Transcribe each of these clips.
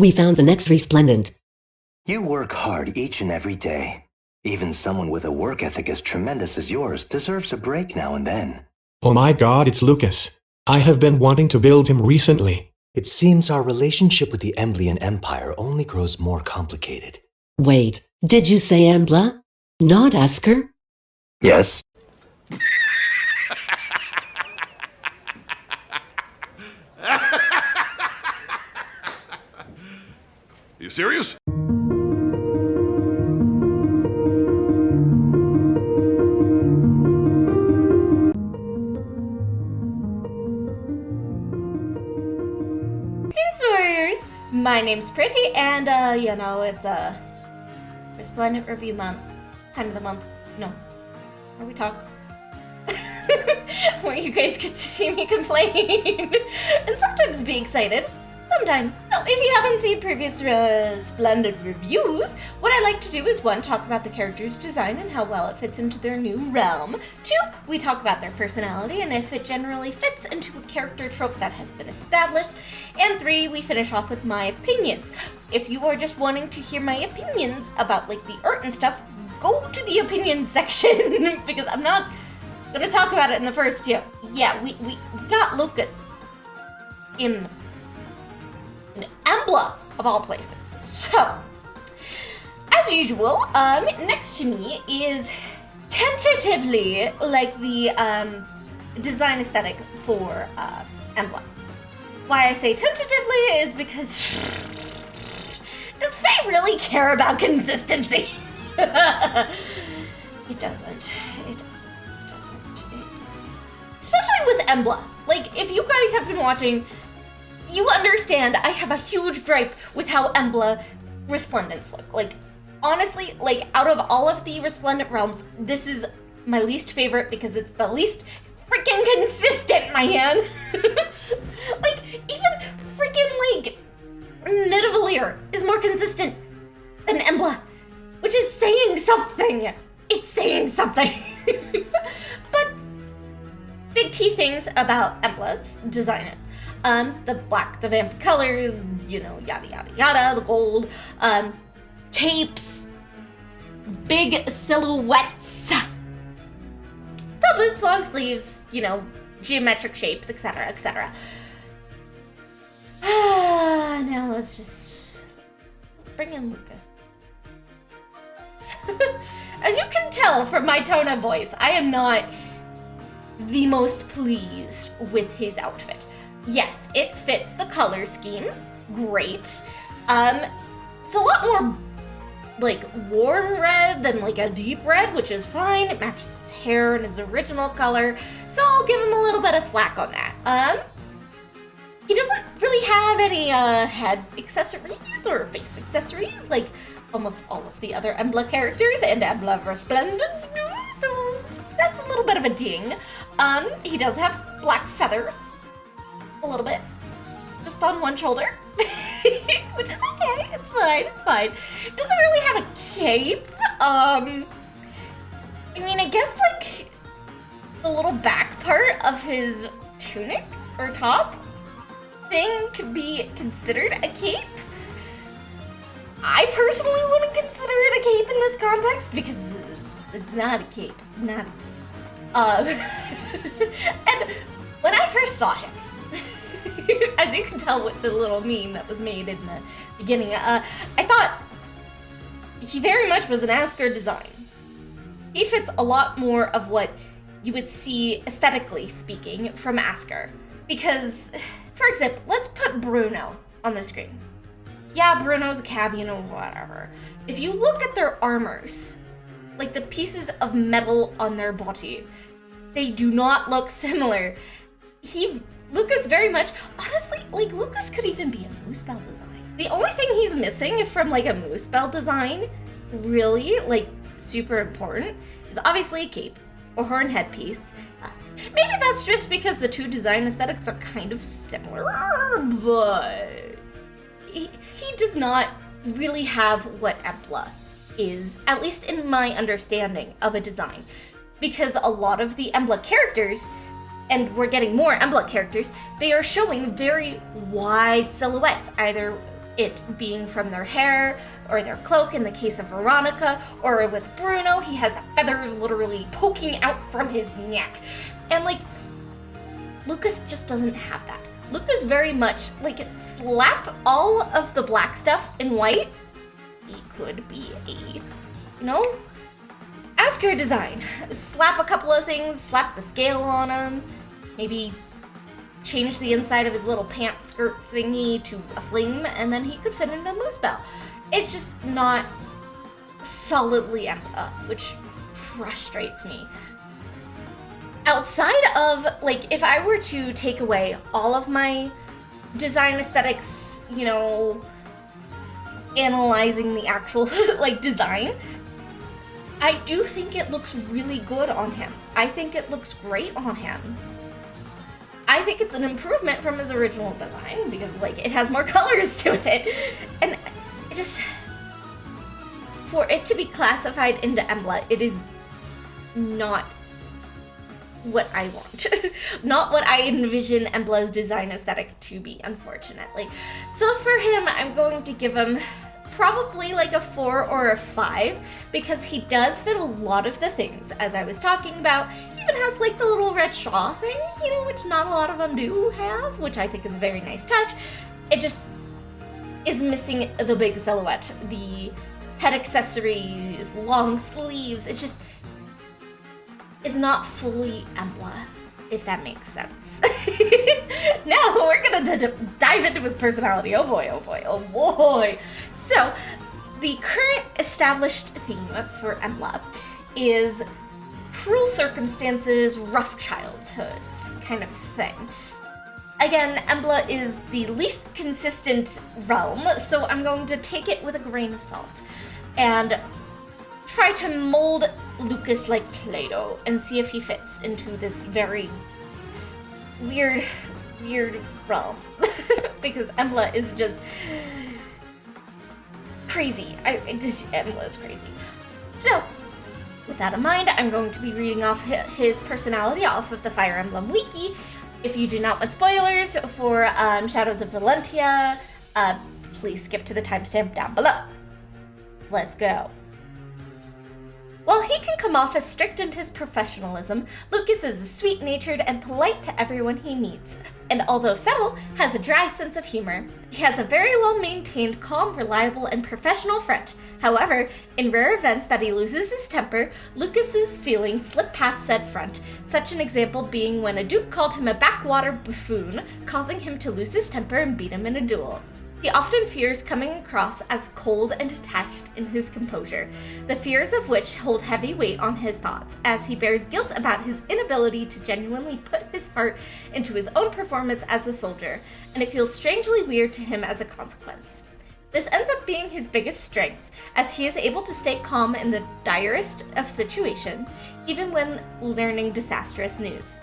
We found the next Resplendent. You work hard each and every day. Even someone with a work ethic as tremendous as yours deserves a break now and then. Oh my god, it's Lukas. I have been wanting to build him recently. It seems our relationship with the Emblem Empire only grows more complicated. Wait, did you say Embla? Not Esker? Yes? You serious? Warriors! My name's Pretty, and it's Resplendent Review Month. Time of the month. No. Where we talk. Where you guys get to see me complain. And sometimes be excited. Sometimes. So if you haven't seen previous Resplendent reviews, what I like to do is 1, talk about the character's design and how well it fits into their new realm. 2, we talk about their personality and if it generally fits into a character trope that has been established. And 3, we finish off with my opinions. If you are just wanting to hear my opinions about like the art and stuff, go to the opinions section because I'm not gonna talk about it in the first 2. Yeah, we got Lukas in Emblem, of all places. So, as usual, next to me is tentatively like the design aesthetic for Emblem. Why I say tentatively is because does Faye really care about consistency? It doesn't. Especially with Emblem. Like, if you guys have been watching, you understand I have a huge gripe with how Emblem Resplendents look. Like, honestly, like, out of all of the Resplendent realms, this is my least favorite because it's the least freaking consistent, man. Like, even freaking, like, Nidavellir is more consistent than Emblem, which is saying something. It's saying something. But big key things about Emblem's design. The black, the vamp colors, yada yada yada, the gold, capes, big silhouettes, tall boots, long sleeves, geometric shapes, etc, etc. Now let's bring in Lukas. As you can tell from my tone of voice, I am not the most pleased with his outfit. Yes, it fits the color scheme. Great. It's a lot more like warm red than like a deep red, which is fine. It matches his hair and his original color, so I'll give him a little bit of slack on that. He doesn't really have any head accessories or face accessories like almost all of the other Emblem characters and Emblem Resplendents do, so that's a little bit of a ding. He does have black feathers. A little bit. Just on one shoulder. Which is okay. It's fine. Doesn't really have a cape. I guess like the little back part of his tunic or top thing could be considered a cape. I personally wouldn't consider it a cape in this context because it's not a cape. Not a cape. And when I first saw him, as you can tell with the little meme that was made in the beginning, I thought he very much was an Asker design. He fits a lot more of what you would see, aesthetically speaking, from Asker. Because, for example, let's put Bruno on the screen. Yeah, Bruno's a cabian or whatever. If you look at their armors, like the pieces of metal on their body, they do not look similar. Lukas very much, honestly, like Lukas could even be a Moosebell design. The only thing he's missing from like a Moosebell design, really, like super important, is obviously a cape or horn headpiece. Maybe that's just because the two design aesthetics are kind of similar, but he does not really have what Emblem is, at least in my understanding of a design. Because a lot of the Emblem characters, and we're getting more Emblem characters, they are showing very wide silhouettes, either it being from their hair or their cloak in the case of Veronica, or with Bruno, he has the feathers literally poking out from his neck. And like, Lukas just doesn't have that. Lukas very much, like, slap all of the black stuff in white, he could be a, Asker design. Slap a couple of things, slap the scale on him, maybe change the inside of his little pant skirt thingy to a fling, and then he could fit into a moose bell. It's just not solidly Emblem, which frustrates me. Outside of, like, if I were to take away all of my design aesthetics, analyzing the actual, like, design, I do think it looks really good on him. I think it looks great on him. I think it's an improvement from his original design because, like, it has more colors to it. And it just, for it to be classified into Emblem, it is not what I want. Not what I envision Emblem's design aesthetic to be, unfortunately. So for him, I'm going to give him probably like a 4 or a 5 because he does fit a lot of the things, as I was talking about. He even has like the little red shawl thing, which not a lot of them do have, which I think is a very nice touch. It just is missing the big silhouette, the head accessories, long sleeves. It's not fully Emblem, if that makes sense. Now we're gonna dive into his personality. Oh boy, oh boy, oh boy. So, the current established theme for Emblem is cruel circumstances, rough childhoods kind of thing. Again, Emblem is the least consistent realm, so I'm going to take it with a grain of salt and try to mold Lukas like Play-Doh and see if he fits into this very weird realm. Because Emblem is just crazy. Emblem is crazy. So, with that in mind, I'm going to be reading off his personality off of the Fire Emblem Wiki. If you do not want spoilers for Shadows of Valentia, please skip to the timestamp down below. Let's go. While he can come off as strict in his professionalism, Lukas is sweet-natured and polite to everyone he meets, and although subtle, has a dry sense of humor. He has a very well-maintained, calm, reliable, and professional front. However, in rare events that he loses his temper, Lukas's feelings slip past said front, such an example being when a duke called him a backwater buffoon, causing him to lose his temper and beat him in a duel. He often fears coming across as cold and detached in his composure, the fears of which hold heavy weight on his thoughts, as he bears guilt about his inability to genuinely put his heart into his own performance as a soldier, and it feels strangely weird to him as a consequence. This ends up being his biggest strength, as he is able to stay calm in the direst of situations, even when learning disastrous news.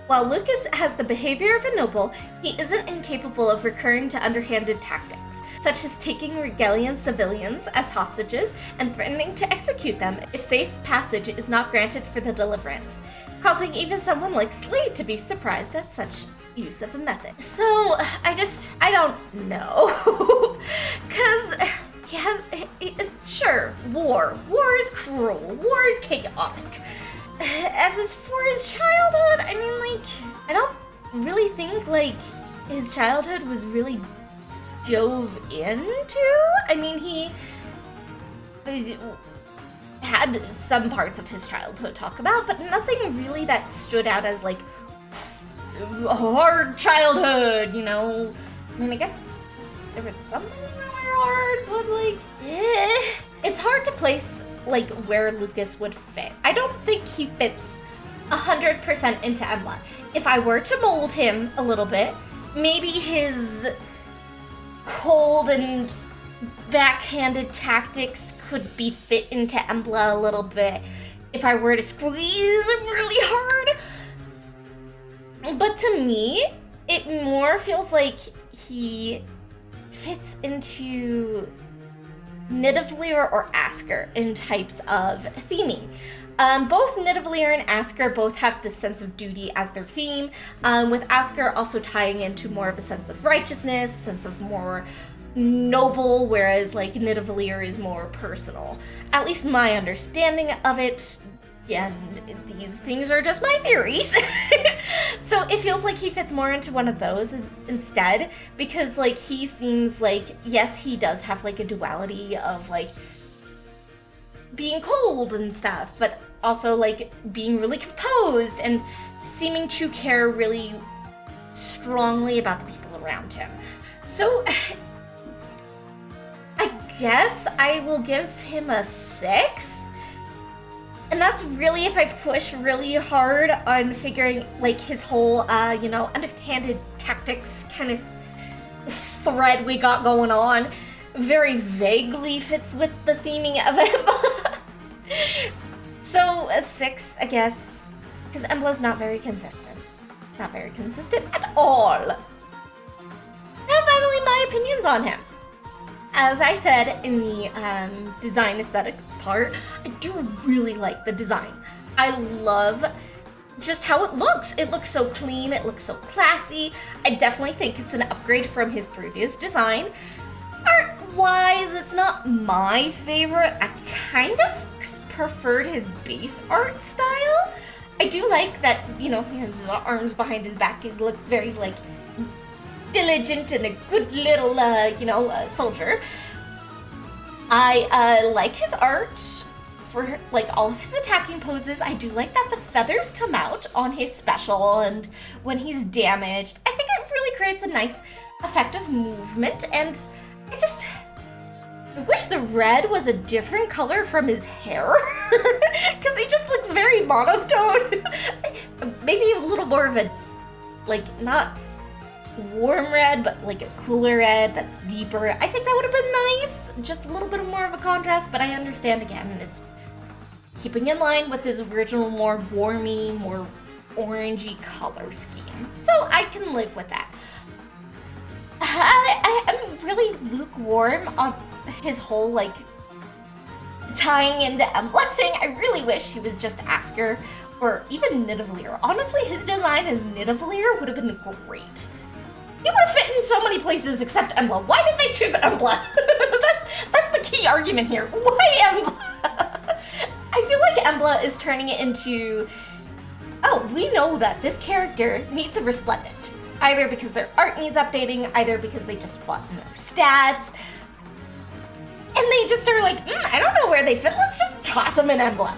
While Lukas has the behavior of a noble, he isn't incapable of recurring to underhanded tactics, such as taking Regalian civilians as hostages and threatening to execute them if safe passage is not granted for the deliverance, causing even someone like Slade to be surprised at such use of a method. So, I don't know. Cause, sure, war is cruel, war is chaotic. As is for his childhood, I mean, like, I don't really think, like, his childhood was really dove into. I mean, he had some parts of his childhood talk about, but nothing really that stood out as, like, a hard childhood, I mean, I guess there was something that were hard, but, like, it's hard to place like where Lukas would fit. I don't think he fits 100% into Emblem. If I were to mold him a little bit, maybe his cold and backhanded tactics could be fit into Emblem a little bit if I were to squeeze him really hard. But to me, it more feels like he fits into Nidavellir or Asker in types of theming. Both Nidavellir and Asker both have the sense of duty as their theme, with Asker also tying into more of a sense of righteousness, sense of more noble, whereas like Nidavellir is more personal. At least my understanding of it. And these things are just my theories. So it feels like he fits more into one of those instead, because like he seems like, yes, he does have like a duality of like being cold and stuff, but also like being really composed and seeming to care really strongly about the people around him. So I guess I will give him a 6. And that's really if I push really hard on figuring like his whole, underhanded tactics kind of thread we got going on very vaguely fits with the theming of it. So a 6, I guess, because Embla's not very consistent. Not very consistent at all. Now finally my opinions on him. As I said in the design aesthetic part, I do really like the design. I love just how it looks. It looks so clean, it looks so classy. I definitely think it's an upgrade from his previous design. Art-wise, it's not my favorite. I kind of preferred his base art style. I do like that, he has his arms behind his back. It looks very, like, diligent and a good little, soldier. I like his art for, like, all of his attacking poses. I do like that the feathers come out on his special and when he's damaged. I think it really creates a nice effect of movement, and I wish the red was a different color from his hair, because he just looks very monotone. Maybe a little more of a, like, not warm red, but like a cooler red that's deeper. I think that would have been nice. Just a little bit more of a contrast, but I understand again, it's keeping in line with his original more warmy, more orangey color scheme. So I can live with that. I'm really lukewarm on his whole, like, tying into Emblem thing. I really wish he was just Asker or even Nidavellir. Honestly, his design as Nidavellir would have been great. He would have fit in so many places except Emblem. Why did they choose Emblem? that's the key argument here. Why Emblem? I feel like Emblem is turning it into, oh, we know that this character needs a Resplendent. Either because their art needs updating, either because they just want more stats. And they just are like, I don't know where they fit, let's just toss them in Emblem.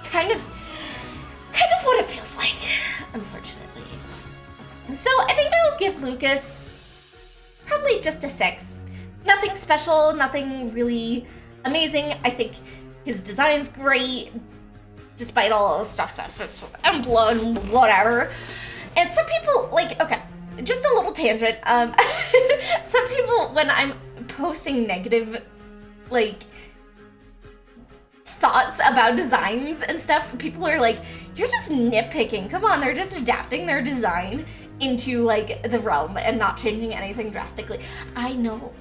Kind of what it feels like, unfortunately. So I think I will give Lukas probably just a 6. Nothing special, nothing really amazing. I think his design's great, despite all the stuff that fits with Emblem, whatever. And some people, like, okay, just a little tangent. Some people, when I'm posting negative, like, thoughts about designs and stuff, people are like, you're just nitpicking. Come on, they're just adapting their design into, like, the realm and not changing anything drastically. I know.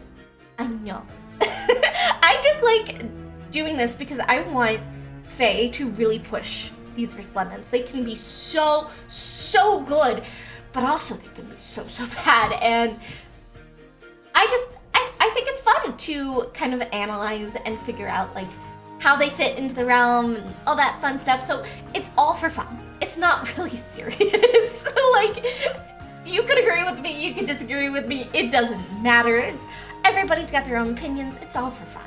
I just like doing this because I want Faye to really push these Resplendents. They can be so good, but also they can be so bad. And I think it's fun to kind of analyze and figure out, like, how they fit into the realm and all that fun stuff. So it's all for fun. It's not really serious. Like, you could agree with me, you could disagree with me. It doesn't matter. Everybody's got their own opinions. It's all for fun.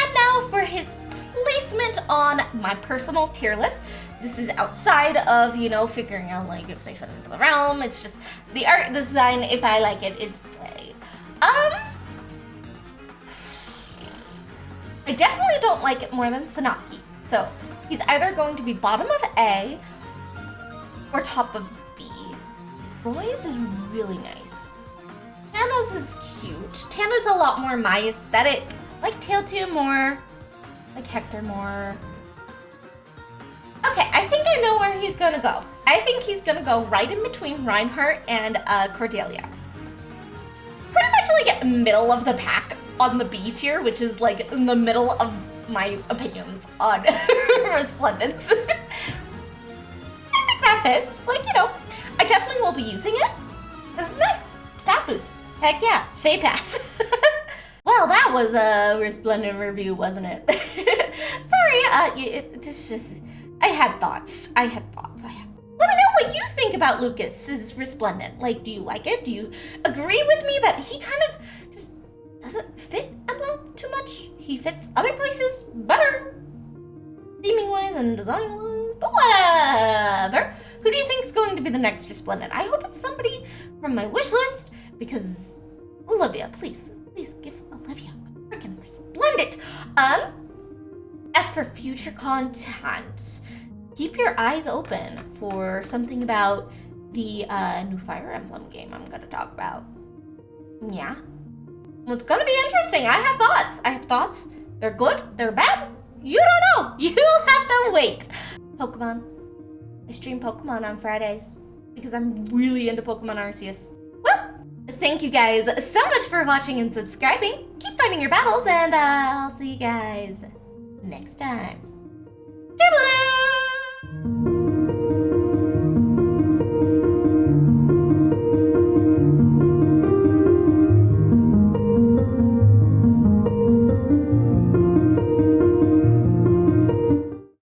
And now for his placement on my personal tier list. This is outside of, figuring out, like, if they fit into the realm. It's just the art, the design. If I like it, it's play. I definitely don't like it more than Sanaki. So he's either going to be bottom of A or top of B. Roy's is really nice. Tana's is cute. Tana's a lot more my aesthetic. Like Tailtear more. Like Hector more. Okay, I think I know where he's gonna go. I think he's gonna go right in between Reinhardt and Cordelia. Pretty much like middle of the pack on the B tier, which is like in the middle of my opinions on Resplendence. I think that fits. Like, I definitely will be using it. This is nice. Stat boost. Heck yeah, FEH pass. Well, that was a Resplendent review, wasn't it? Sorry, it's just, I had thoughts. Let me know what you think about Lucas's Resplendent. Like, do you like it? Do you agree with me that he kind of just doesn't fit Emblem too much? He fits other places better, theming-wise and design-wise, but whatever. Who do you think is going to be the next Resplendent? I hope it's somebody from my wish list, because Olivia, please give Olivia a freaking Resplendent. As for future content, keep your eyes open for something about the new Fire Emblem game I'm gonna talk about. Yeah. Well, it's gonna be interesting. I have thoughts. They're good, they're bad. You don't know. You'll have to wait. Pokemon. I stream Pokemon on Fridays because I'm really into Pokemon Arceus. Well, thank you guys so much for watching and subscribing. Keep fighting your battles, and I'll see you guys next time.